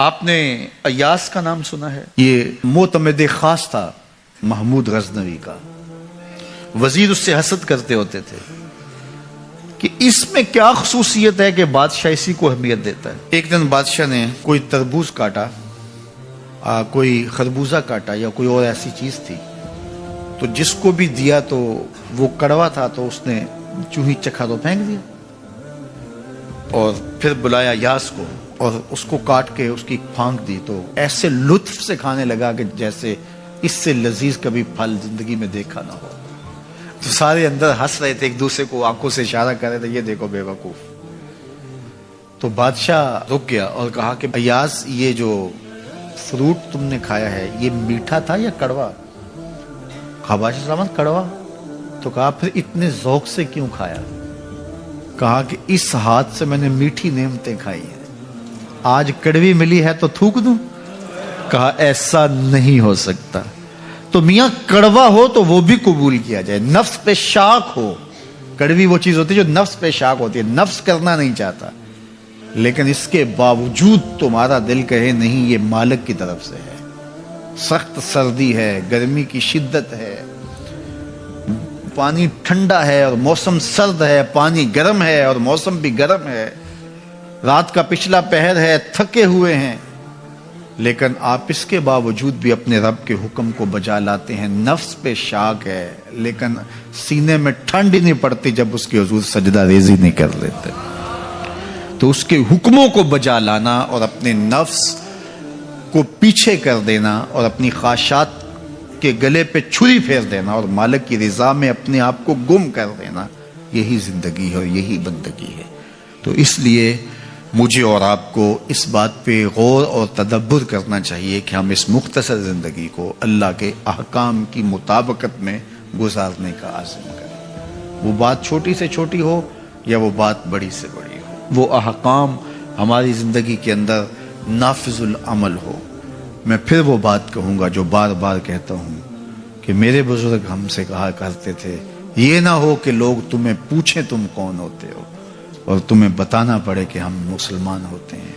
آپ نے ایاس کا نام سنا ہے؟ یہ معتمد خاص تھا محمود غزنوی کا. وزیر اس سے حسد کرتے ہوتے تھے کہ اس میں کیا خصوصیت ہے کہ بادشاہ اسی کو اہمیت دیتا ہے. ایک دن بادشاہ نے کوئی تربوز کاٹا، کوئی خربوزہ کاٹا یا کوئی اور ایسی چیز تھی، تو جس کو بھی دیا تو وہ کڑوا تھا، تو اس نے چوہی چکھا تو پھینک دیا، اور پھر بلایا یاس کو اور اس کو کاٹ کے اس کی پھانک دی، تو ایسے لطف سے کھانے لگا کہ جیسے اس سے لذیذ کبھی پھل زندگی میں دیکھا نہ ہو. تو سارے اندر ہنس رہے تھے، ایک دوسرے کو آنکھوں سے اشارہ کر رہے تھے، یہ دیکھو بے وقوف. تو بادشاہ رک گیا اور کہا کہ ایاس، یہ جو فروٹ تم نے کھایا ہے یہ میٹھا تھا یا کڑوا؟ کہا بادشاہ سلامت کڑوا. تو کہا پھر اتنے ذوق سے کیوں کھایا؟ کہا کہ اس ہاتھ سے میں نے میٹھی نعمتیں کھائی ہیں، آج کڑوی ملی ہے تو تھوک دوں؟ کہا ایسا نہیں ہو سکتا. تو میاں کڑوا ہو تو وہ بھی قبول کیا جائے، نفس پہ شاک ہو. کڑوی وہ چیز ہوتی ہے جو نفس پہ شاک ہوتی ہے، نفس کرنا نہیں چاہتا، لیکن اس کے باوجود تمہارا دل کہے نہیں یہ مالک کی طرف سے ہے. سخت سردی ہے، گرمی کی شدت ہے، پانی ٹھنڈا ہے اور موسم سرد ہے، پانی گرم ہے اور موسم بھی گرم ہے، رات کا پچھلا پہر ہے، تھکے ہوئے ہیں، لیکن آپ اس کے باوجود بھی اپنے رب کے حکم کو بجا لاتے ہیں. نفس پہ شاک ہے لیکن سینے میں ٹھنڈ ہی نہیں پڑتی جب اس کے حضور سجدہ ریزی نہیں کر لیتے. تو اس کے حکموں کو بجا لانا اور اپنے نفس کو پیچھے کر دینا اور اپنی خواہشات کے گلے پہ چھری پھیر دینا اور مالک کی رضا میں اپنے آپ کو گم کر دینا، یہی زندگی ہے اور یہی بندگی ہے. تو اس لیے مجھے اور آپ کو اس بات پہ غور اور تدبر کرنا چاہیے کہ ہم اس مختصر زندگی کو اللہ کے احکام کی مطابقت میں گزارنے کا عزم کریں. وہ بات چھوٹی سے چھوٹی ہو یا وہ بات بڑی سے بڑی ہو، وہ احکام ہماری زندگی کے اندر نافذ العمل ہو. میں پھر وہ بات کہوں گا جو بار بار کہتا ہوں کہ میرے بزرگ ہم سے کہا کرتے تھے، یہ نہ ہو کہ لوگ تمہیں پوچھیں تم کون ہوتے ہو اور تمہیں بتانا پڑے کہ ہم مسلمان ہوتے ہیں.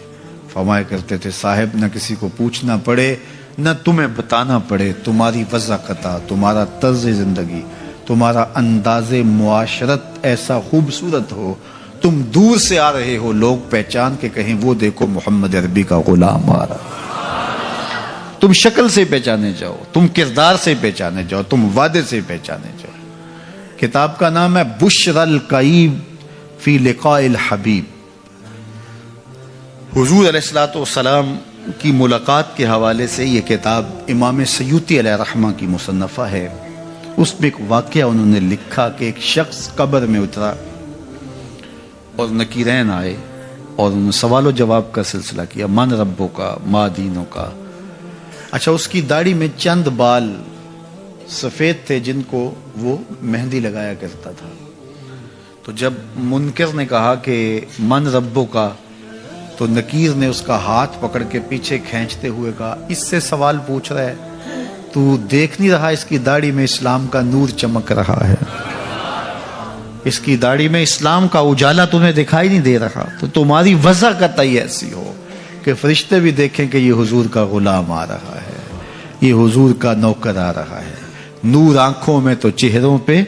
فرمایا کرتے تھے صاحب نہ کسی کو پوچھنا پڑے نہ تمہیں بتانا پڑے، تمہاری وضاحت، تمہارا طرز زندگی، تمہارا انداز معاشرت ایسا خوبصورت ہو، تم دور سے آ رہے ہو لوگ پہچان کے کہیں وہ دیکھو محمد عربی کا غلام آ رہا. تم شکل سے پہچانے جاؤ، تم کردار سے پہچانے جاؤ، تم وعدے سے پہچانے جاؤ. کتاب کا نام ہے بشر القیب فی لقاء الحبیب. حضور علیہ الصلوۃ والسلام کی ملاقات کے حوالے سے یہ کتاب امام سیوطی علیہ رحمہ کی مصنفہ ہے. اس میں ایک واقعہ انہوں نے لکھا کہ ایک شخص قبر میں اترا اور نکیرین آئے اور انہوں نے سوال و جواب کا سلسلہ کیا، من ربوں کا، ما دینوں کا. اچھا، اس کی داڑھی میں چند بال سفید تھے جن کو وہ مہندی لگایا کرتا تھا. تو جب منکر نے کہا کہ من ربوں کا، تو نکیر نے اس کا ہاتھ پکڑ کے پیچھے کھینچتے ہوئے کہا اس سے سوال پوچھ رہا ہے، تو دیکھ نہیں رہا اس کی داڑھی میں اسلام کا نور چمک رہا ہے، اس کی داڑھی میں اسلام کا اجالا تمہیں دکھائی نہیں دے رہا؟ تو تمہاری وضع قطعی ایسی ہو کہ فرشتے بھی دیکھیں کہ یہ حضور کا غلام آ رہا ہے، یہ حضور کا نوکر آ رہا ہے. نور آنکھوں میں تو چہروں پہ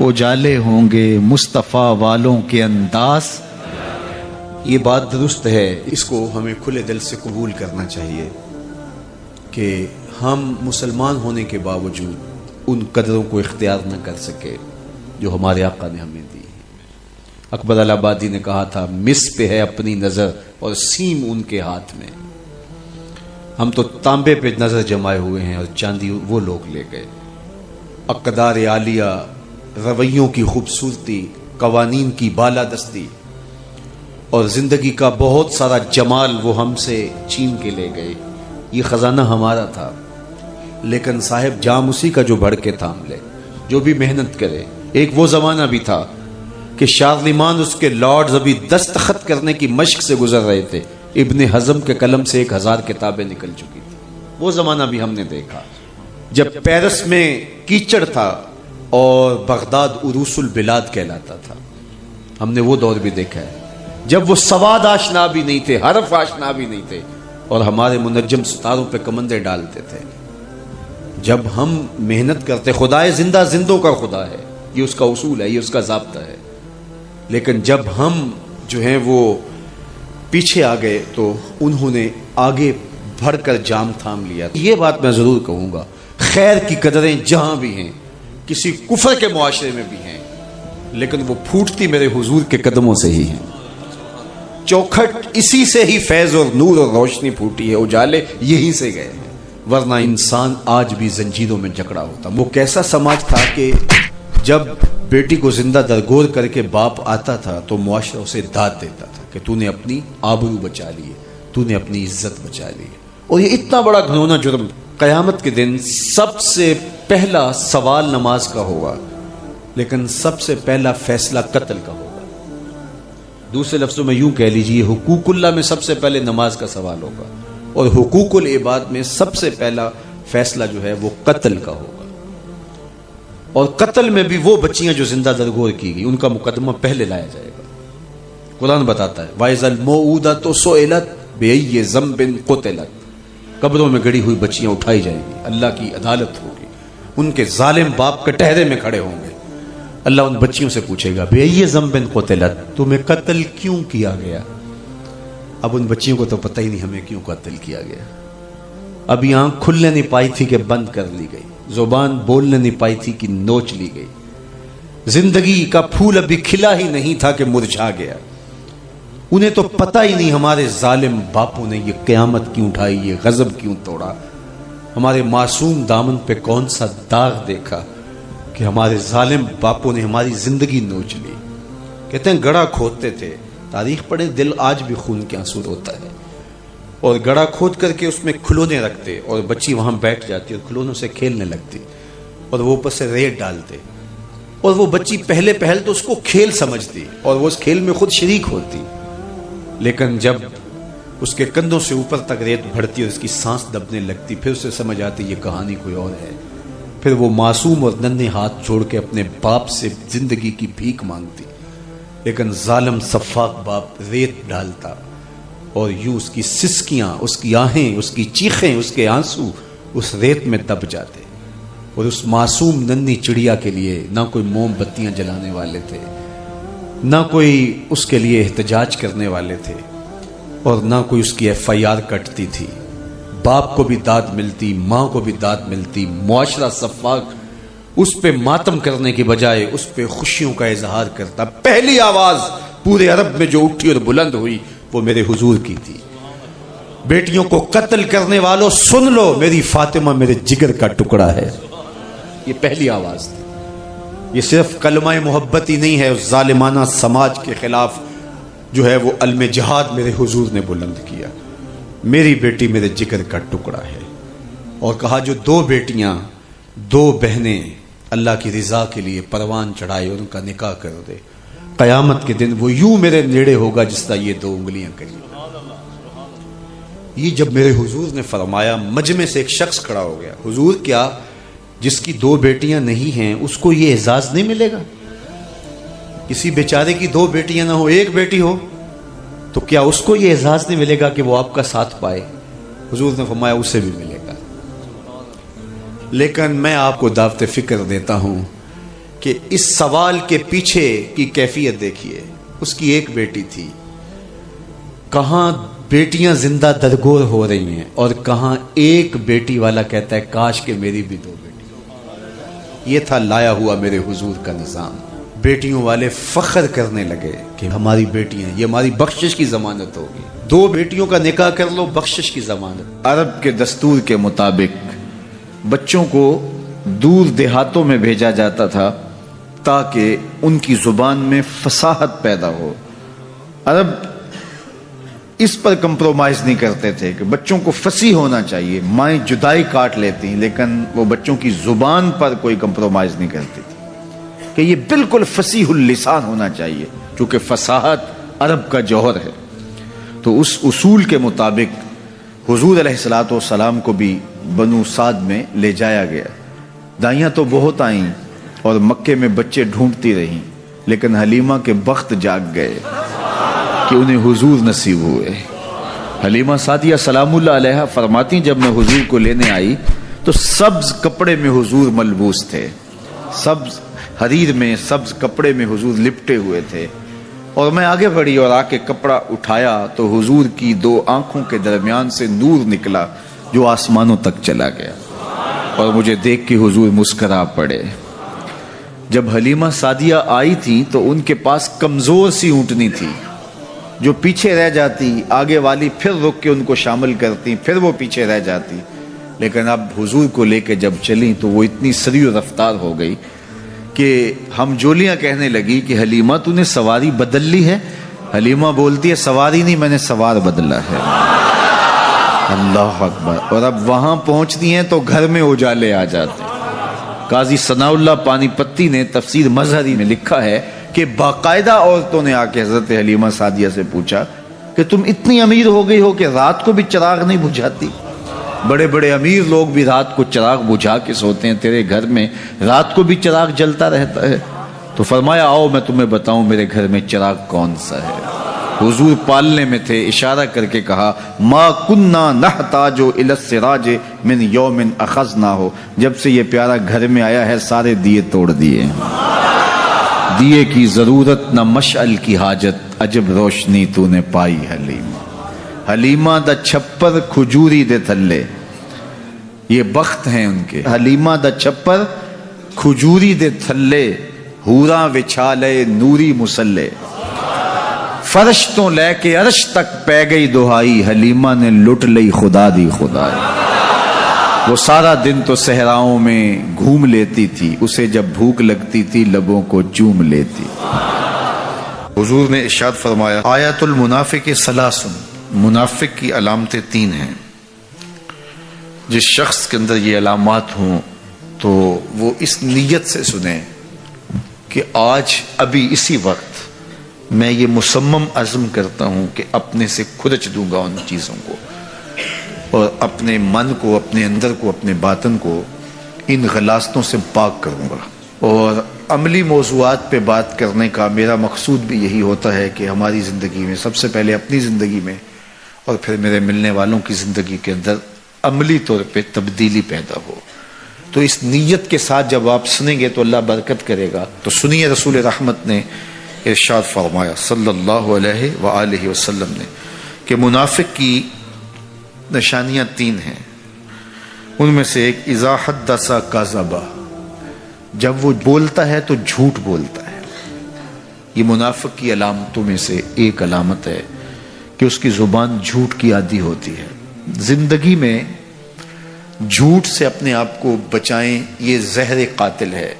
اجالے ہوں گے، مصطفیٰ والوں کے انداز. یہ بات درست ہے، اس کو ہمیں کھلے دل سے قبول کرنا چاہیے کہ ہم مسلمان ہونے کے باوجود ان قدروں کو اختیار نہ کر سکے جو ہمارے آقا نے ہمیں دی. اکبر الہآبادی نے کہا تھا مس پہ ہے اپنی نظر اور سیم ان کے ہاتھ میں. ہم تو تانبے پہ نظر جمائے ہوئے ہیں اور چاندی وہ لوگ لے گئے. اقدار عالیہ، رویوں کی خوبصورتی، قوانین کی بالادستی اور زندگی کا بہت سارا جمال وہ ہم سے چھین کے لے گئے. یہ خزانہ ہمارا تھا، لیکن صاحب جام اسی کا جو بڑھ کے تھام لے، جو بھی محنت کرے. ایک وہ زمانہ بھی تھا کہ شارلمان اس کے لارڈز ابھی دستخط کرنے کی مشق سے گزر رہے تھے، ابن حزم کے قلم سے 1000 کتابیں نکل چکی تھی. وہ زمانہ بھی ہم نے دیکھا جب پیرس میں کیچڑ تھا اور بغداد عروس البلاد کہلاتا تھا. ہم نے وہ دور بھی دیکھا ہے جب وہ سواد آشنا بھی نہیں تھے، حرف آشنا بھی نہیں تھے، اور ہمارے منجم ستاروں پہ کمندیں ڈالتے تھے. جب ہم محنت کرتے، خدائے زندہ زندوں کا خدا ہے، یہ اس کا اصول ہے، یہ اس کا ضابطہ ہے. لیکن جب ہم جو ہیں وہ پیچھے آ گئے تو انہوں نے آگے بڑھ کر جام تھام لیا. یہ بات میں ضرور کہوں گا، خیر کی قدریں جہاں بھی ہیں، کسی کفر کے معاشرے میں بھی ہیں، لیکن وہ پھوٹتی میرے حضور کے قدموں سے ہی ہیں. چوکھٹ اسی سے ہی فیض اور نور اور روشنی پھوٹی ہے، اجالے یہی سے گئے ہیں، ورنہ انسان آج بھی زنجیروں میں جکڑا ہوتا. وہ کیسا سماج تھا کہ جب بیٹی کو زندہ درگور کر کے باپ آتا تھا تو معاشرہ اسے داد دیتا تھا کہ تو نے اپنی آبرو بچا لی، تو نے اپنی عزت بچا لی. اور یہ اتنا بڑا گھنونا جرم، قیامت کے دن سب سے پہلا سوال نماز کا ہوگا، لیکن سب سے پہلا فیصلہ قتل کا ہوگا. دوسرے لفظوں میں یوں کہہ لیجئے، حقوق اللہ میں سب سے پہلے نماز کا سوال ہوگا، اور حقوق العباد میں سب سے پہلا فیصلہ جو ہے وہ قتل کا ہوگا. اور قتل میں بھی وہ بچیاں جو زندہ درگور کی گئی، ان کا مقدمہ پہلے لایا جائے گا. قرآن بتاتا ہے وَإِذَا الْمَوْءُودَةُ سُئِلَتْ بِأَيِّ ذَنبٍ قُتِلَتْ. قبروں میں گڑی ہوئی بچیاں اٹھائی جائیں گی، اللہ کی عدالت ہوگی، ان کے ظالم باپ کٹہرے میں کھڑے ہوں گے. اللہ ان بچیوں سے پوچھے گا بِأَيِّ ذَنبٍ قُتِلَتْ، تمہیں قتل کیوں کیا گیا؟ اب ان بچیوں کو تو پتہ ہی نہیں ہمیں کیوں قتل کیا گیا. ابھی آنکھ کھلنے نہیں پائی تھی کہ بند کر لی گئی، زبان بولنے نہیں پائی تھی کہ نوچ لی گئی، زندگی کا پھول ابھی کھلا ہی نہیں تھا کہ مرجھا گیا. انہیں تو پتہ ہی نہیں ہمارے ظالم باپوں نے یہ قیامت کیوں اٹھائی، یہ غضب کیوں توڑا، ہمارے معصوم دامن پہ کون سا داغ دیکھا کہ ہمارے ظالم باپوں نے ہماری زندگی نوچ لی. کہتے ہیں گڑھا کھودتے تھے، تاریخ پڑھے، دل آج بھی خون کے آنسو روتا ہے. اور گڑھا کھود کر کے اس میں کھلونے رکھتے اور بچی وہاں بیٹھ جاتی اور کھلونوں سے کھیلنے لگتی اور وہ اوپر سے ریت ڈالتے اور وہ بچی پہلے پہل تو اس کو کھیل سمجھتی اور وہ اس کھیل میں خود شریک ہوتی، لیکن جب اس کے کندھوں سے اوپر تک ریت بڑھتی اور اس کی سانس دبنے لگتی، پھر اسے سمجھ آتی یہ کہانی کوئی اور ہے. پھر وہ معصوم اور ننھے ہاتھ جوڑ کے اپنے باپ سے زندگی کی بھیک مانگتی، لیکن ظالم سفاک باپ ریت ڈالتا اور یوں اس کی سسکیاں، اس کی آہیں، اس کی چیخیں، اس کے آنسو اس ریت میں دب جاتے. اور اس معصوم ننھی چڑیا کے لیے نہ کوئی موم بتیاں جلانے والے تھے، نہ کوئی اس کے لیے احتجاج کرنے والے تھے، اور نہ کوئی اس کی FIR کٹتی تھی. باپ کو بھی داد ملتی، ماں کو بھی داد ملتی. معاشرہ صفاق اس پہ ماتم کرنے کی بجائے اس پہ خوشیوں کا اظہار کرتا. پہلی آواز پورے عرب میں جو اٹھی اور بلند ہوئی وہ میرے حضور کی تھی. بیٹیوں کو قتل کرنے والوں سن لو، میری فاطمہ میرے جگر کا ٹکڑا ہے. یہ پہلی آواز تھی. یہ صرف کلمہ محبت ہی نہیں ہے، اس ظالمانہ سماج کے خلاف جو ہے وہ علم جہاد میرے حضور نے بلند کیا. میری بیٹی میرے جگر کا ٹکڑا ہے. اور کہا جو دو بیٹیاں، دو بہنیں اللہ کی رضا کے لیے پروان چڑھائے اور ان کا نکاح کر دے، قیامت کے دن وہ یوں میرے نیڑے ہوگا جس طرح یہ دو انگلیاں کری. یہ جب میرے حضور نے فرمایا، مجمع سے ایک شخص کھڑا ہو گیا. حضور کیا جس کی دو بیٹیاں نہیں ہیں اس کو یہ اعزاز نہیں ملے گا؟ کسی بیچارے کی دو بیٹیاں نہ ہو، ایک بیٹی ہو، تو کیا اس کو یہ اعزاز نہیں ملے گا کہ وہ آپ کا ساتھ پائے؟ حضور نے فرمایا اسے بھی ملے گا. لیکن میں آپ کو دعوت فکر دیتا ہوں کہ اس سوال کے پیچھے کی کیفیت دیکھیے. اس کی ایک بیٹی تھی، کہاں بیٹیاں زندہ درگور ہو رہی ہیں اور کہاں ایک بیٹی والا کہتا ہے کاش کہ میری بھی دو بیٹی. یہ تھا لایا ہوا میرے حضور کا نظام. بیٹیوں والے فخر کرنے لگے کہ ہماری بیٹیاں، یہ ہماری بخشش کی ضمانت ہوگی. دو بیٹیوں کا نکاح کر لو، بخشش کی ضمانت. عرب کے دستور کے مطابق بچوں کو دور دیہاتوں میں بھیجا جاتا تھا تاکہ ان کی زبان میں فصاحت پیدا ہو. عرب اس پر کمپرومائز نہیں کرتے تھے کہ بچوں کو فصیح ہونا چاہیے. مائیں جدائی کاٹ لیتی ہیں لیکن وہ بچوں کی زبان پر کوئی کمپرومائز نہیں کرتی تھی کہ یہ بالکل فصیح اللسان ہونا چاہیے، کیونکہ فصاحت عرب کا جوہر ہے. تو اس اصول کے مطابق حضور علیہ الصلوۃ والسلام کو بھی بنو سعد میں لے جایا گیا. دائیاں تو بہت آئیں اور مکے میں بچے ڈھونڈتی رہیں، لیکن حلیمہ کے بخت جاگ گئے کہ انہیں حضور نصیب ہوئے. حلیمہ سعدیہ سلام اللہ علیہا فرماتی جب میں حضور کو لینے آئی تو سبز کپڑے میں حضور ملبوس تھے، سبز حریر میں سبز کپڑے میں حضور لپٹے ہوئے تھے، اور میں آگے بڑھی اور آ کے کپڑا اٹھایا تو حضور کی دو آنکھوں کے درمیان سے نور نکلا جو آسمانوں تک چلا گیا، اور مجھے دیکھ کے حضور مسکرا پڑے۔ جب حلیمہ سعدیہ آئی تھی تو ان کے پاس کمزور سی اونٹنی تھی جو پیچھے رہ جاتی، آگے والی پھر رک کے ان کو شامل کرتی، پھر وہ پیچھے رہ جاتی، لیکن اب حضور کو لے کے جب چلیں تو وہ اتنی سری و رفتار ہو گئی کہ ہم جولیاں کہنے لگی کہ حلیمہ تو نے سواری بدل لی ہے؟ حلیمہ بولتی ہے سواری نہیں، میں نے سوار بدلا ہے۔ اللہ اکبر۔ اور اب وہاں پہنچتی ہیں تو گھر میں اجالے آ جاتے ہیں۔ قاضی ثناء اللہ پانی پتی نے تفسیر مظہری میں لکھا ہے کہ باقاعدہ عورتوں نے آ کے حضرت حلیمہ سعدیہ سے پوچھا کہ تم اتنی امیر ہو گئی ہو کہ رات کو بھی چراغ نہیں بجھاتی؟ بڑے بڑے امیر لوگ بھی رات کو چراغ بجھا کے سوتے ہیں، تیرے گھر میں رات کو بھی چراغ جلتا رہتا ہے؟ تو فرمایا آؤ میں تمہیں بتاؤں میرے گھر میں چراغ کون سا ہے۔ حضور پالنے میں تھے، اشارہ کر کے کہا ما کننا نحتاج الی السراج من یوم اخذنا ہو، جب سے یہ پیارا گھر میں آیا ہے سارے دیے توڑ دیے، دیے کی ضرورت نہ مشعل کی حاجت، عجب روشنی تو نے پائی حلیمہ۔ حلیمہ دا چھپر کھجوری دے تھلے، یہ بخت ہیں ان کے۔ حلیمہ دا چھپر کھجوری دے تھلے، حوراں وچھا لے نوری مسلے، فرش تو لے کے عرش تک پہ گئی دہائی، حلیمہ نے لٹ لئی خدا دی خدائی۔ وہ سارا دن تو صحراؤں میں گھوم لیتی تھی، اسے جب بھوک لگتی تھی لبوں کو چوم لیتی۔ حضور نے ارشاد فرمایا آیت المنافق ثلاث، منافق کی علامتیں تین ہیں، جس شخص کے اندر یہ علامات ہوں تو وہ اس نیت سے سنیں کہ آج ابھی اسی وقت میں یہ مصمم عزم کرتا ہوں کہ اپنے سے کھرچ دوں گا ان چیزوں کو، اور اپنے من کو، اپنے اندر کو، اپنے باطن کو ان غلاظتوں سے پاک کروں گا۔ اور عملی موضوعات پہ بات کرنے کا میرا مقصود بھی یہی ہوتا ہے کہ ہماری زندگی میں سب سے پہلے اپنی زندگی میں اور پھر میرے ملنے والوں کی زندگی کے اندر عملی طور پہ تبدیلی پیدا ہو۔ تو اس نیت کے ساتھ جب آپ سنیں گے تو اللہ برکت کرے گا۔ تو سنیے رسول رحمت نے ارشاد فرمایا صلی اللہ علیہ وآلہ وسلم نے کہ منافق کی نشانیاں تین ہیں، ان میں سے ایک اذا حدث کذب، جب وہ بولتا ہے تو جھوٹ بولتا ہے۔ یہ منافق کی علامتوں میں سے ایک علامت ہے کہ اس کی زبان جھوٹ کی عادی ہوتی ہے۔ زندگی میں جھوٹ سے اپنے آپ کو بچائیں، یہ زہر قاتل ہے،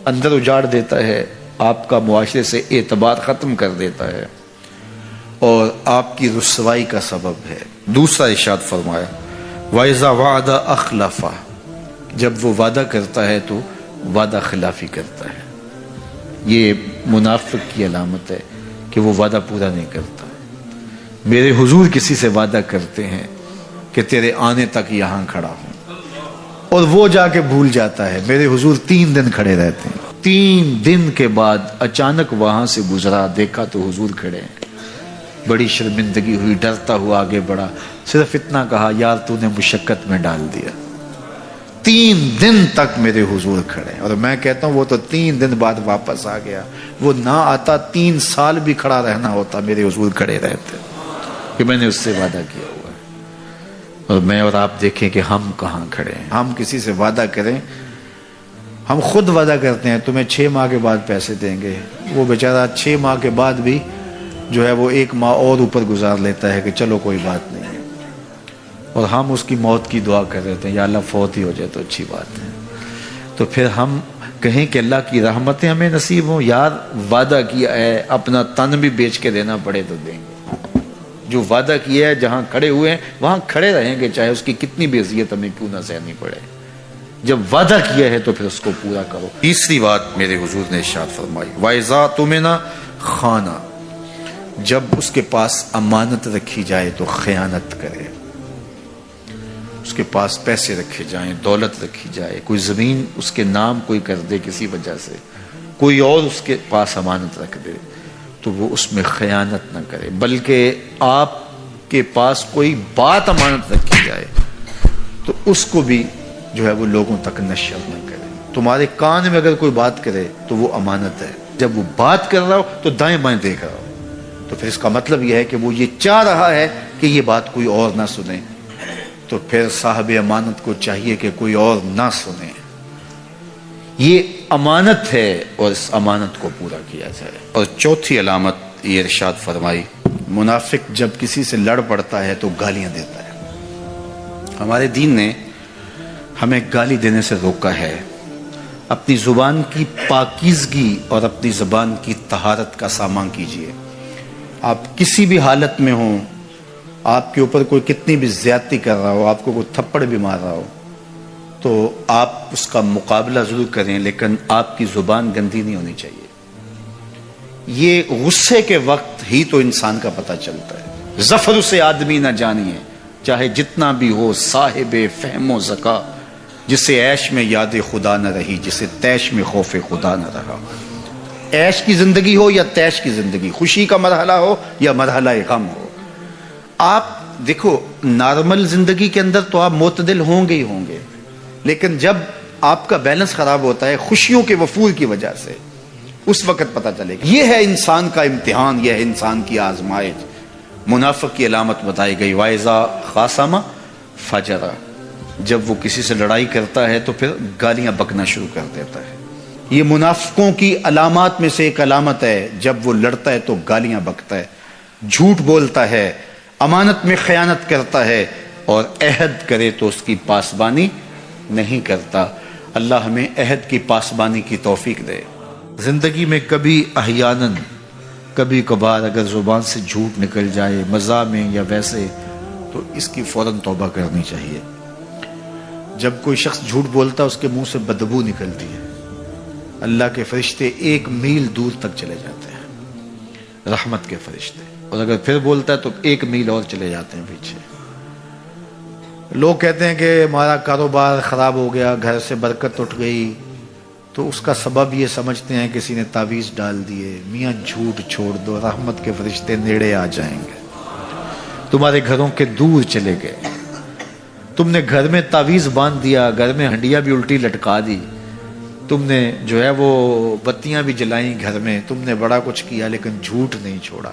اندر اجاڑ دیتا ہے، آپ کا معاشرے سے اعتبار ختم کر دیتا ہے اور آپ کی رسوائی کا سبب ہے۔ دوسرا ارشاد فرمایا وَإِذَا وَعَدَ أَخْلَفَ، جب وہ وعدہ کرتا ہے تو وعدہ خلافی کرتا ہے۔ یہ منافق کی علامت ہے کہ وہ وعدہ پورا نہیں کرتا۔ میرے حضور کسی سے وعدہ کرتے ہیں کہ تیرے آنے تک یہاں کھڑا ہوں، اور وہ جا کے بھول جاتا ہے۔ میرے حضور 3 دن کھڑے رہتے ہیں، 3 دن کے بعد اچانک وہاں سے گزرا، دیکھا تو حضور کھڑے ہیں۔ بڑی شرمندگی ہوئی، ڈرتا ہوا آگے بڑھا، صرف اتنا کہا یار تو نے مشقت میں ڈال دیا۔ 3 دن تک میرے حضور کھڑے، اور میں کہتا ہوں وہ تو 3 دن بعد واپس آ گیا۔ وہ نہ آتا 3 سال بھی کھڑا رہنا ہوتا، میرے حضور کھڑے رہتے کہ میں نے اس سے وعدہ کیا ہوا ہے۔ اور میں اور آپ دیکھیں کہ ہم کہاں کھڑے ہیں۔ ہم کسی سے وعدہ کریں، ہم خود وعدہ کرتے ہیں تمہیں 6 ماہ کے بعد پیسے دیں گے، وہ بیچارہ 6 ماہ کے بعد بھی جو ہے وہ 1 ماہ اور اوپر گزار لیتا ہے کہ چلو کوئی بات نہیں ہے، اور ہم اس کی موت کی دعا کر رہے ہیں یا اللہ فوت ہی ہو جائے تو اچھی بات ہے۔ تو پھر ہم کہیں کہ اللہ کی رحمتیں ہمیں نصیب ہوں، یار وعدہ کیا ہے اپنا تن بھی بیچ کے دینا پڑے تو دیں گے۔ جو وعدہ کیا ہے جہاں کھڑے ہوئے ہیں وہاں کھڑے رہیں گے، چاہے اس کی کتنی بے عزت ہمیں کیوں نہ سہنی پڑے۔ جب وعدہ کیا ہے تو پھر اس کو پورا کرو۔ تیسری بات میرے حضور نے ارشاد فرمائی وَإِذَا تُؤْمِنَ خَانَ، جب اس کے پاس امانت رکھی جائے تو خیانت کرے۔ اس کے پاس پیسے رکھے جائیں، دولت رکھی جائے، کوئی زمین اس کے نام کوئی کر دے کسی وجہ سے، کوئی اور اس کے پاس امانت رکھ دے تو وہ اس میں خیانت نہ کرے، بلکہ آپ کے پاس کوئی بات امانت رکھی جائے تو اس کو بھی جو ہے وہ لوگوں تک نشر نہ کرے. تمہارے کان میں اگر کوئی بات کرے تو وہ امانت ہے. جب وہ بات کر رہا ہو تو دائیں بائیں دیکھ رہا ہو تو پھر اس کا مطلب یہ ہے کہ وہ یہ چاہ رہا ہے کہ یہ بات کوئی اور نہ سنے. تو پھر صاحب امانت کو چاہیے کہ کوئی اور نہ سنے. یہ امانت ہے اور اس امانت کو پورا کیا جائے. اور چوتھی علامت یہ ارشاد فرمائی, منافق جب کسی سے لڑ پڑتا ہے تو گالیاں دیتا ہے. ہمارے دین نے ہمیں گالی دینے سے روکا ہے. اپنی زبان کی پاکیزگی اور اپنی زبان کی طہارت کا سامان کیجیے. آپ کسی بھی حالت میں ہوں, آپ کے اوپر کوئی کتنی بھی زیادتی کر رہا ہو, آپ کو کوئی تھپڑ بھی مار رہا ہو, تو آپ اس کا مقابلہ ضرور کریں, لیکن آپ کی زبان گندی نہیں ہونی چاہیے. یہ غصے کے وقت ہی تو انسان کا پتہ چلتا ہے. ظفر سے آدمی نہ جانیے چاہے جتنا بھی ہو صاحب فہم و ذکا, جسے عیش میں یاد خدا نہ رہی, جسے تیش میں خوف خدا نہ رہا. عیش کی زندگی ہو یا تیش کی زندگی, خوشی کا مرحلہ ہو یا مرحلہ غم ہو, آپ دیکھو نارمل زندگی کے اندر تو آپ معتدل ہوں گے ہی ہوں گے, لیکن جب آپ کا بیلنس خراب ہوتا ہے خوشیوں کے وفور کی وجہ سے, اس وقت پتہ چلے گا. یہ ہے انسان کا امتحان, یہ ہے انسان کی آزمائش. منافق کی علامت بتائی گئی, وَإِذَا خَاصَمَ فَجَرَ, جب وہ کسی سے لڑائی کرتا ہے تو پھر گالیاں بکنا شروع کر دیتا ہے. یہ منافقوں کی علامات میں سے ایک علامت ہے, جب وہ لڑتا ہے تو گالیاں بکتا ہے, جھوٹ بولتا ہے, امانت میں خیانت کرتا ہے, اور عہد کرے تو اس کی پاسبانی نہیں کرتا. اللہ ہمیں عہد کی پاسبانی کی توفیق دے. زندگی میں کبھی احیاناً کبھی کبھار اگر زبان سے جھوٹ نکل جائے مزاح میں یا ویسے, تو اس کی فوراً توبہ کرنی چاہیے. جب کوئی شخص جھوٹ بولتا ہے اس کے منہ سے بدبو نکلتی ہے, اللہ کے فرشتے 1 میل دور تک چلے جاتے ہیں, رحمت کے فرشتے, اور اگر پھر بولتا ہے تو 1 میل اور چلے جاتے ہیں پیچھے. لوگ کہتے ہیں کہ ہمارا کاروبار خراب ہو گیا, گھر سے برکت اٹھ گئی, تو اس کا سبب یہ سمجھتے ہیں کسی نے تعویذ ڈال دیے. میاں جھوٹ چھوڑ دو, رحمت کے فرشتے نیڑے آ جائیں گے. تمہارے گھروں کے دور چلے گئے, تم نے گھر میں تعویذ باندھ دیا, گھر میں ہنڈیا بھی الٹی لٹکا دی, تم نے جو ہے وہ بتیاں بھی جلائیں گھر میں, تم نے بڑا کچھ کیا لیکن جھوٹ نہیں چھوڑا.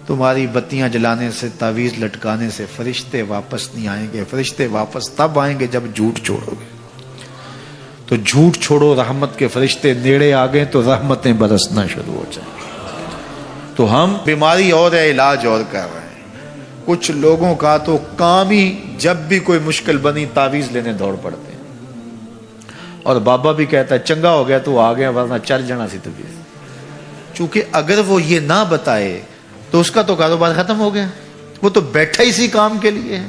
تمہاری بتیاں جلانے سے, تعویذ لٹکانے سے فرشتے واپس نہیں آئیں گے. فرشتے واپس تب آئیں گے جب جھوٹ چھوڑو گے. تو جھوٹ چھوڑو, رحمت کے فرشتے نیڑے آ گئے تو رحمتیں برسنا شروع ہو جائیں. تو ہم بیماری اور ہے, علاج اور کر رہے ہیں. کچھ لوگوں کا تو کام ہی جب بھی کوئی مشکل بنی تعویذ لینے دوڑ پڑتے ہیں, اور بابا بھی کہتا ہے چنگا ہو گیا تو آ گیا, ورنہ چل جانا سی طبیعت. چونکہ اگر وہ یہ نہ بتائے تو اس کا تو کاروبار ختم ہو گیا, وہ تو بیٹھا اسی کام کے لیے ہے.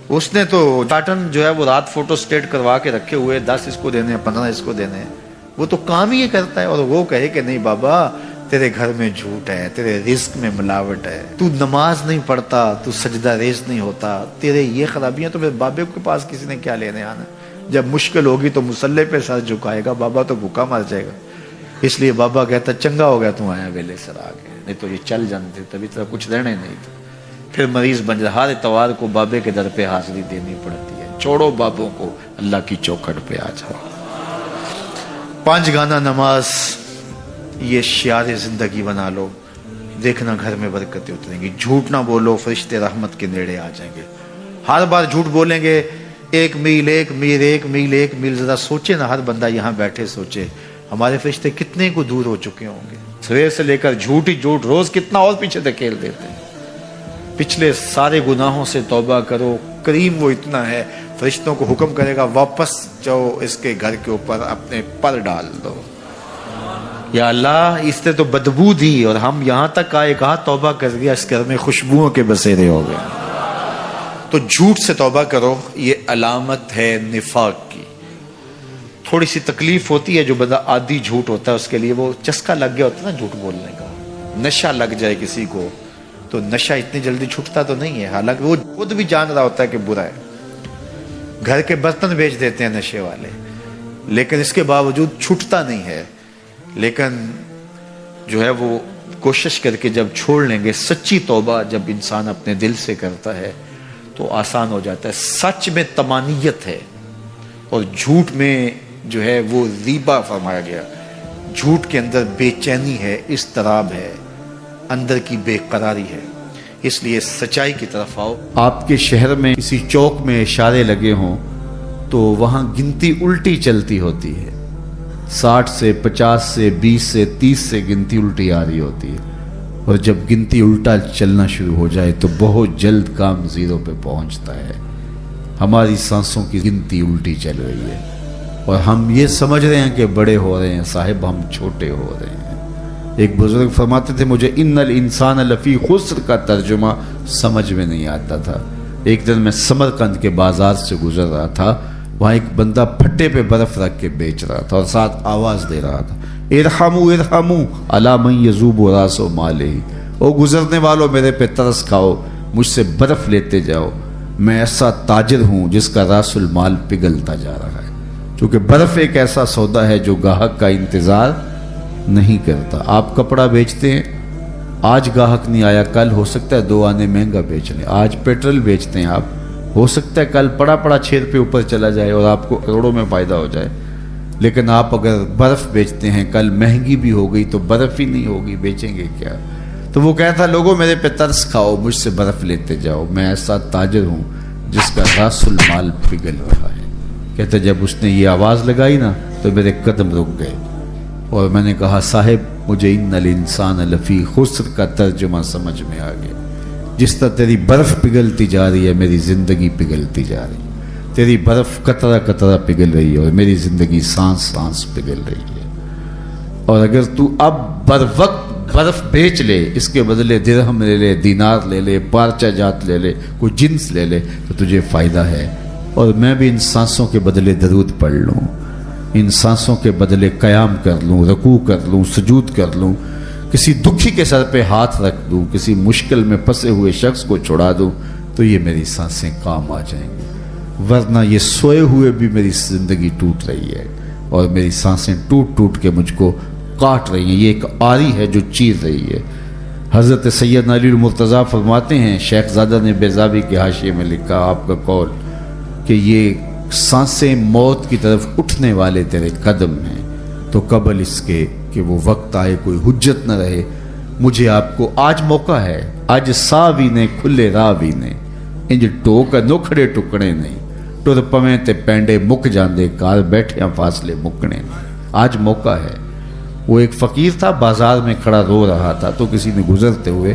اس نے تو ٹاٹن جو ہے وہ رات فوٹو سٹیٹ کروا کے رکھے ہوئے, 10 اس کو دینے ہیں, 15 اس کو دینے ہیں. وہ تو کام ہی یہ کرتا ہے, اور وہ کہے کہ نہیں بابا تیرے گھر میں جھوٹ ہے, تیرے رزق میں ملاوٹ ہے, تو نماز نہیں پڑھتا, تو سجدہ ریز نہیں ہوتا, تیرے یہ خرابیاں, تو پھر بابے کے پاس کسی نے کیا لینے آنا. جب مشکل ہوگی تو مصلے پہ سر جھکائے گا, بابا تو بھوکا مر جائے گا. اس لیے بابا کہتا چنگا ہو گیا تم آیا ویلے سر آ گئے, نہیں تو یہ چل جانتے, تبھی طرح کچھ رہنے نہیں تھا. پھر مریض بن جائے, ہر اتوار کو بابے کے در پہ حاضری دینی پڑتی ہے. چھوڑو بابوں کو, اللہ کی چوکھٹ پہ آ جاؤ. 5 گانا نماز یہ شعار زندگی بنا لو, دیکھنا گھر میں برکتیں اتریں گی. جھوٹ نہ بولو, فرشتے رحمت کے نیڑے آ جائیں گے. ہر بار جھوٹ بولیں گے 1 میل 1 میل 1 میل 1 میل, ذرا سوچے نا, ہر بندہ یہاں بیٹھے سوچے ہمارے فرشتے کتنے کو دور ہو چکے ہوں گے. سویر سے لے کر جھوٹ ہی جھوٹ, روز کتنا اور پیچھے دھکیل دیتے ہیں. پچھلے سارے گناہوں سے توبہ کرو, کریم وہ اتنا ہے, فرشتوں کو حکم کرے گا واپس جاؤ, اس کے گھر کے اوپر اپنے پر ڈال دو. یا اللہ اس نے تو بدبو دی اور ہم یہاں تک آئے, کہا توبہ کر دیا, اس گھر میں خوشبوؤں کے بسیرے ہو گئے. تو جھوٹ سے توبہ کرو, یہ علامت ہے نفاق کی. تھوڑی سی تکلیف ہوتی ہے, جو بندہ عادی جھوٹ ہوتا ہے اس کے لیے وہ چسکا لگ گیا ہوتا ہے نا جھوٹ بولنے کا. نشہ لگ جائے کسی کو تو نشہ اتنی جلدی چھٹتا تو نہیں ہے, حالانکہ وہ خود بھی جان رہا ہوتا ہے کہ برا ہے. گھر کے برتن بیچ دیتے ہیں نشے والے, لیکن اس کے باوجود چھٹتا نہیں ہے. لیکن جو ہے وہ کوشش کر کے جب چھوڑ لیں گے, سچی توبہ جب انسان اپنے دل سے کرتا ہے تو آسان ہو جاتا ہے. سچ میں طمانیت ہے اور جھوٹ میں جو ہے وہ ریبہ فرمایا گیا. جھوٹ کے اندر بے چینی ہے, اضطراب ہے, اندر کی بے قراری ہے. اس لیے سچائی کی طرف آؤ. آپ کے شہر میں کسی چوک میں اشارے لگے ہوں تو وہاں گنتی الٹی چلتی ہوتی ہے, 60 سے 50 سے 20 سے 30 سے گنتی الٹی آ رہی ہوتی ہے, اور جب گنتی الٹا چلنا شروع ہو جائے تو بہت جلد کام زیرو پہ پہنچتا ہے. ہماری سانسوں کی گنتی الٹی چل رہی ہے اور ہم یہ سمجھ رہے ہیں کہ بڑے ہو رہے ہیں. صاحب ہم چھوٹے ہو رہے ہیں. ایک بزرگ فرماتے تھے مجھے ان الانسان لفی خسر کا ترجمہ سمجھ میں نہیں آتا تھا. ایک دن میں سمرقند کے بازار سے گزر رہا تھا, وہاں ایک بندہ پھٹے پہ برف رکھ کے بیچ رہا تھا اور ساتھ آواز دے رہا تھا, ارحموا ارحموا علی من یذوب راس مالہ, او گزرنے والوں میرے پہ ترس کھاؤ, مجھ سے برف لیتے جاؤ, میں ایسا تاجر ہوں جس کا راس المال پگھلتا جا رہا ہے. چونکہ برف ایک ایسا سودا ہے جو گاہک کا انتظار نہیں کرتا. آپ کپڑا بیچتے ہیں, آج گاہک نہیں آیا, کل ہو سکتا ہے 2 آنے مہنگا بیچ لیں. آج پیٹرول بیچتے ہیں آپ, ہو سکتا ہے کل پڑا 6 روپے اوپر چلا جائے اور آپ کو کروڑوں میں فائدہ ہو جائے. لیکن آپ اگر برف بیچتے ہیں, کل مہنگی بھی ہو گئی تو برف ہی نہیں ہوگی, بیچیں گے کیا؟ تو وہ کہتا لوگوں میرے پہ ترس کھاؤ, مجھ سے برف لیتے جاؤ, میں ایسا تاجر ہوں جس کا راس المال پگھل رہا ہے. کہتا جب اس نے یہ آواز لگائی نا تو میرے قدم رک گئے اور میں نے کہا صاحب مجھے ان الانسان لفی خسر کا ترجمہ سمجھ میں آ گیا. جس طرح تیری برف پگھلتی جا رہی ہے میری زندگی پگھلتی جا رہی ہے. تیری برف قطرہ قطرہ پگھل رہی ہے اور میری زندگی سانس سانس پگھل رہی ہے. اور اگر تو اب بر وقت برف بیچ لے, اس کے بدلے درہم لے لے, دینار لے لے, پارچہ جات لے لے, کوئی جنس لے لے, تو تجھے فائدہ ہے. اور میں بھی ان سانسوں کے بدلے درود پڑھ لوں, ان سانسوں کے بدلے قیام کر لوں, رکوع کر لوں, سجود کر لوں, کسی دکھی کے سر پہ ہاتھ رکھ دوں, کسی مشکل میں پھنسے ہوئے شخص کو چھڑا دوں, تو یہ میری سانسیں کام آ جائیں گی. ورنہ یہ سوئے ہوئے بھی میری زندگی ٹوٹ رہی ہے اور میری سانسیں ٹوٹ ٹوٹ کے مجھ کو کاٹ رہی ہیں. یہ ایک آری ہے جو چیر رہی ہے. حضرت سیدنا علی المرتضیٰ فرماتے ہیں, شیخ زادہ نے بیضاوی کے حاشیے میں لکھا آپ کا قول, کہ یہ سانسیں موت کی طرف اٹھنے والے تیرے قدم ہیں, تو قبل اس کے کہ وہ وقت آئے کوئی حجت نہ رہے. مجھے آپ کو آج موقع ہے, آج سا بھی نے کھلے راہ بھی نے, انج ٹوک نوکھڑے ٹکڑے نہیں, ٹر پویں تے پینڈے مک جاندے, کار بیٹھے فاصلے مکنے. آج موقع ہے. وہ ایک فقیر تھا, بازار میں کھڑا رو رہا تھا, تو کسی نے گزرتے ہوئے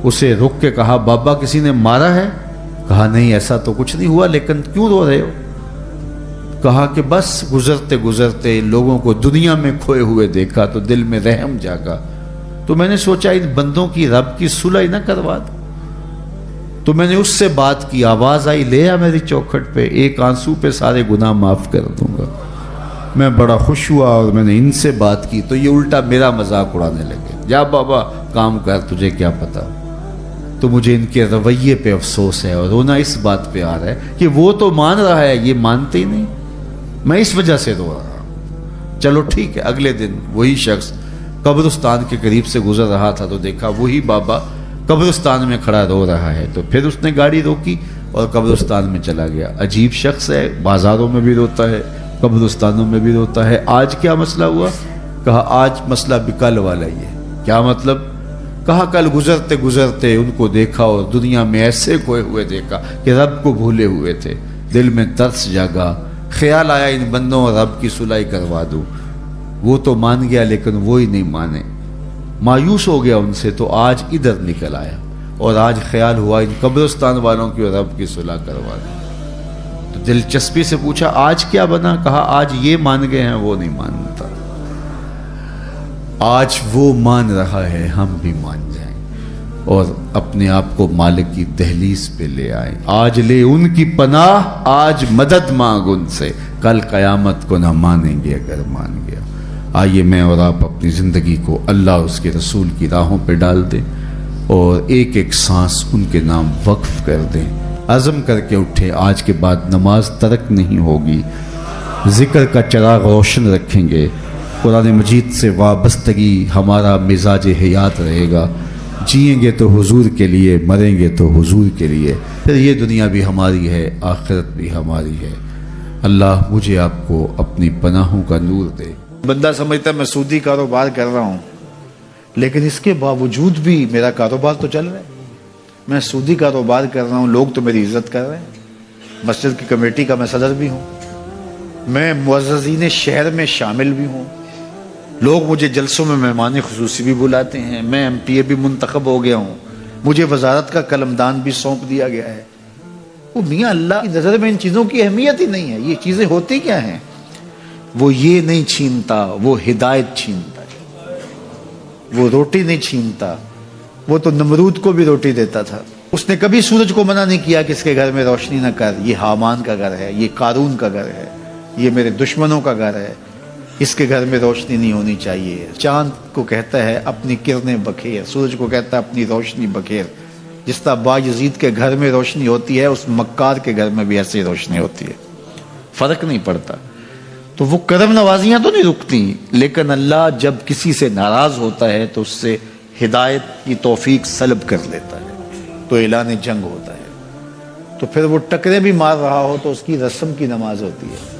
اسے رک کے کہا بابا کسی نے مارا ہے؟ کہا نہیں ایسا تو کچھ نہیں ہوا, لیکن کیوں رو رہے ہو؟ کہا کہ بس گزرتے گزرتے لوگوں کو دنیا میں کھوئے ہوئے دیکھا تو دل میں رحم جاگا, تو میں نے سوچا ان بندوں کی رب کی صلح نہ کروا دوں. تو میں نے اس سے بات کی, آواز آئی لے آ میری چوکھٹ پہ, ایک آنسو پہ سارے گناہ معاف کر دوں گا. میں بڑا خوش ہوا اور میں نے ان سے بات کی تو یہ الٹا میرا مذاق اڑانے لگے, جا بابا کام کر, تجھے کیا پتا. تو مجھے ان کے رویے پہ افسوس ہے, اور رونا اس بات پہ آ رہا ہے کہ وہ تو مان رہا ہے, یہ مانتے ہی نہیں. میں اس وجہ سے رو رہا ہوں. چلو ٹھیک ہے. اگلے دن وہی شخص قبرستان کے قریب سے گزر رہا تھا تو دیکھا وہی بابا قبرستان میں کھڑا رو رہا ہے, تو پھر اس نے گاڑی روکی اور قبرستان میں چلا گیا. عجیب شخص ہے, بازاروں میں بھی روتا ہے, قبرستانوں میں بھی روتا ہے. آج کیا مسئلہ ہوا؟ کہا آج مسئلہ بھی کل والا ہی ہے. کیا مطلب؟ کہا کل گزرتے گزرتے ان کو دیکھا اور دنیا میں ایسے کھوئے ہوئے دیکھا کہ رب کو بھولے ہوئے تھے. دل میں ترس جاگا, خیال آیا ان بندوں اور رب کی صلح کروا دوں. وہ تو مان گیا لیکن وہی نہیں مانے. مایوس ہو گیا ان سے, تو آج ادھر نکل آیا اور آج خیال ہوا ان قبرستان والوں کی اور رب کی صلح کروا دوں. تو دلچسپی سے پوچھا آج کیا بنا؟ کہا آج یہ مان گئے ہیں, وہ نہیں مانتا. آج وہ مان رہا ہے, ہم بھی مان جائیں اور اپنے آپ کو مالک کی دہلیز پہ لے آئیں. آج لے ان کی پناہ, آج مدد مانگ ان سے, کل قیامت کو نہ مانیں گے اگر مان گیا. آئیے میں اور آپ اپنی زندگی کو اللہ اس کے رسول کی راہوں پہ ڈال دیں اور ایک ایک سانس ان کے نام وقف کر دیں. عزم کر کے اٹھیں, آج کے بعد نماز ترک نہیں ہوگی, ذکر کا چراغ روشن رکھیں گے, قرآن مجید سے وابستگی ہمارا مزاج حیات رہے گا. جئیں گے تو حضور کے لیے، مریں گے تو حضور کے لیے. پھر یہ دنیا بھی ہماری ہے، آخرت بھی ہماری ہے. اللہ مجھے آپ کو اپنی پناہوں کا نور دے. بندہ سمجھتا ہے میں سودی کاروبار کر رہا ہوں، لیکن اس کے باوجود بھی میرا کاروبار تو چل رہا ہے. میں سودی کاروبار کر رہا ہوں، لوگ تو میری عزت کر رہے ہیں. مسجد کی کمیٹی کا میں صدر بھی ہوں، میں معززین شہر میں شامل بھی ہوں، لوگ مجھے جلسوں میں مہمان خصوصی بھی بلاتے ہیں. میں ایم پی اے بھی منتخب ہو گیا ہوں، مجھے وزارت کا قلمدان بھی سونپ دیا گیا ہے. وہ میاں اللہ کی نظر میں ان چیزوں کی اہمیت ہی نہیں ہے. یہ چیزیں ہوتی کیا ہیں؟ وہ یہ نہیں چھینتا، وہ ہدایت چھینتا ہے. وہ روٹی نہیں چھینتا، وہ تو نمرود کو بھی روٹی دیتا تھا. اس نے کبھی سورج کو منع نہیں کیا کہ اس کے گھر میں روشنی نہ کر. یہ حامان کا گھر ہے، یہ قارون کا گھر ہے، یہ میرے دشمنوں کا گھر ہے، اس کے گھر میں روشنی نہیں ہونی چاہیے. چاند کو کہتا ہے اپنی کرنیں بکھیر، سورج کو کہتا ہے اپنی روشنی بکھیر. جس طرح باجزید کے گھر میں روشنی ہوتی ہے، اس مکار کے گھر میں بھی ایسی روشنی ہوتی ہے. فرق نہیں پڑتا. تو وہ کرم نوازیاں تو نہیں رکتی، لیکن اللہ جب کسی سے ناراض ہوتا ہے تو اس سے ہدایت کی توفیق سلب کر لیتا ہے، تو اعلان جنگ ہوتا ہے. تو پھر وہ ٹکرے بھی مار رہا ہو تو اس کی رسم کی نماز ہوتی ہے،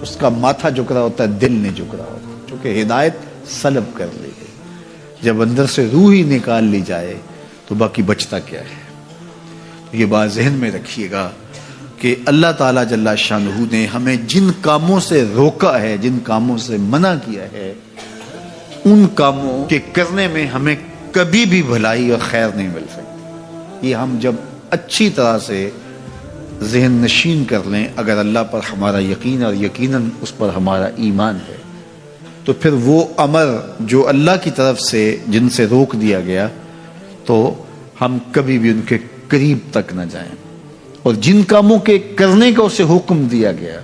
اس کا ماتھا جھک رہا ہوتا ہے، دل نہیں جھک رہا ہوتا، کیونکہ ہدایت سلب کر لی گئی. جب اندر سے روح ہی نکال لی جائے تو باقی بچتا کیا ہے. یہ بات ذہن میں رکھیے گا کہ اللہ تعالیٰ جل شانہ نے ہمیں جن کاموں سے روکا ہے، جن کاموں سے منع کیا ہے، ان کاموں کے کرنے میں ہمیں کبھی بھی بھلائی اور خیر نہیں مل سکتی. یہ ہم جب اچھی طرح سے ذہن نشین کر لیں، اگر اللہ پر ہمارا یقین اور یقیناً اس پر ہمارا ایمان ہے، تو پھر وہ امر جو اللہ کی طرف سے جن سے روک دیا گیا تو ہم کبھی بھی ان کے قریب تک نہ جائیں. اور جن کاموں کے کرنے کا اسے حکم دیا گیا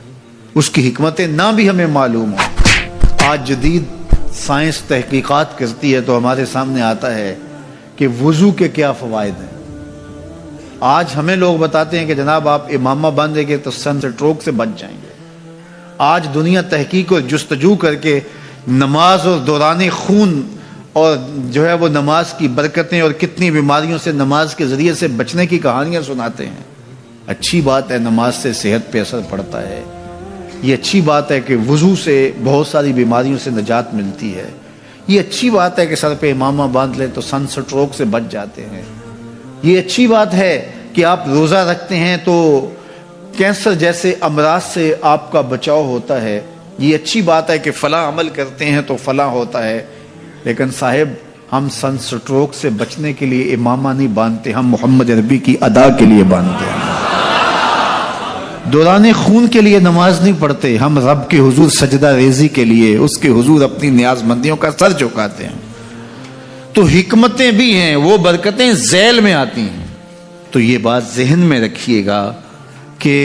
اس کی حکمتیں نہ بھی ہمیں معلوم ہوں. آج جدید سائنس تحقیقات کرتی ہے تو ہمارے سامنے آتا ہے کہ وضو کے کیا فوائد ہیں. آج ہمیں لوگ بتاتے ہیں کہ جناب آپ امامہ باندھیں گے تو سن سٹروک سے بچ جائیں گے. آج دنیا تحقیق اور جستجو کر کے نماز اور دوران خون اور جو ہے وہ نماز کی برکتیں اور کتنی بیماریوں سے نماز کے ذریعے سے بچنے کی کہانیاں سناتے ہیں. اچھی بات ہے، نماز سے صحت پہ اثر پڑتا ہے. یہ اچھی بات ہے کہ وضو سے بہت ساری بیماریوں سے نجات ملتی ہے. یہ اچھی بات ہے کہ سر پہ امامہ باندھ لیں تو سن سٹروک سے بچ جاتے ہیں. یہ اچھی بات ہے کہ آپ روزہ رکھتے ہیں تو کینسر جیسے امراض سے آپ کا بچاؤ ہوتا ہے. یہ اچھی بات ہے کہ فلاں عمل کرتے ہیں تو فلاں ہوتا ہے. لیکن صاحب ہم سن سٹروک سے بچنے کے لیے امامہ نہیں باندھتے، ہم محمد نبی کی ادا کے لیے باندھتے ہیں. دوران خون کے لیے نماز نہیں پڑھتے، ہم رب کے حضور سجدہ ریزی کے لیے اس کے حضور اپنی نیاز مندیوں کا سر جھکاتے ہیں. تو حکمتیں بھی ہیں، وہ برکتیں ذیل میں آتی ہیں. تو یہ بات ذہن میں رکھیے گا کہ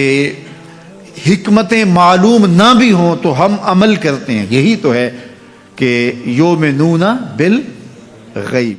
حکمتیں معلوم نہ بھی ہوں تو ہم عمل کرتے ہیں. یہی تو ہے کہ یومنون بالغیب.